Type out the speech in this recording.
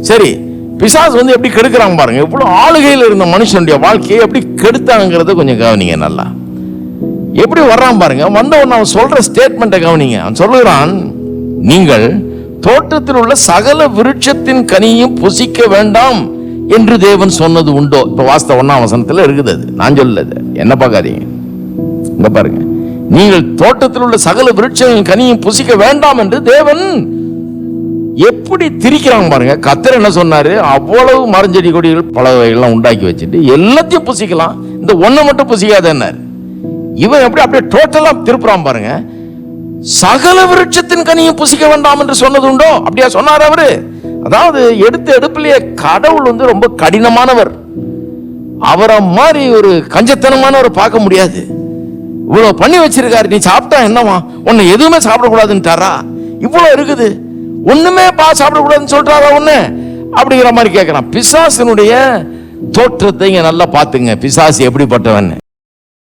சரி, பிசாசு எப்படி கெடுக்கிறாங்க பாருங்க. இவ்வளவு ஆளுகையில் இருந்த மனுஷனுடைய வாழ்க்கையை எப்படி கெடுத்தாங்கிறத கொஞ்சம் கவனிங்க. நல்லா எப்படி வர்றான் பாருங்க. வந்தவன் அவன் சொல்ற ஸ்டேட்மெண்ட்டை கவனிங்க. அவன் சொல்லுகிறான், நீங்கள் தோட்டத்தில் உள்ள சகல விருட்சத்தின் கனியும் புசிக்க வேண்டாம் என்று தேவன் சொன்னது உண்டோ? இப்ப வாஸ்தவ 1ஆம் வசனத்துல இருக்குது. அது நான் சொல்லது, என்ன பார்க்காதீங்க. இங்க பாருங்க, நீங்கள் தோட்டத்தில் உள்ள சகல விருட்சத்தின் கனியும் புசிக்க வேண்டாம் என்று தேவன் எப்படி திரிக்கிறாங்க பாருங்க. கர்த்தர் என்ன சொன்னாரு? அவ்வளவு மரஞ்செடி கொடிகள் பல வகைகள்லாம் உண்டாக்கி வச்சுட்டு எல்லாத்தையும் புசிக்கலாம், இந்த ஒண்ணை மட்டும் புசிக்காத என்ன. இவன் அப்படியே டோட்டலா திருப்புறான் பாருங்க. சகல விருட்சத்தின் கனியும் புசிக்க வேண்டாம் என்று சொன்னது உண்டோ? அப்படியா சொன்னார் அவரு? அதாவது எடுத்த எடுப்பிலேயே கடவுள் ரொம்ப கடினமானவர். அவரை மாதிரி ஒரு கஞ்சத்தனமானவர் பார்க்க முடியாது. இவ்வளவு பண்ணி வச்சிருக்காரு, நீ சாப்பிட்டா என்னவா, உன்னை எதுவுமே சாப்பிடக்கூடாதுன்னுட்டாரா? இவ்வளவு இருக்குது, ஒண்ணுமே சாப்பிடக்கூடாதுன்னு சொல்றாரா ஒண்ணு அப்படிங்கிற மாதிரி கேட்கிறான். பிசாசினுடைய தோற்றத்தை இங்க நல்லா பாத்துங்க. பிசாசு எப்படிப்பட்டவன்.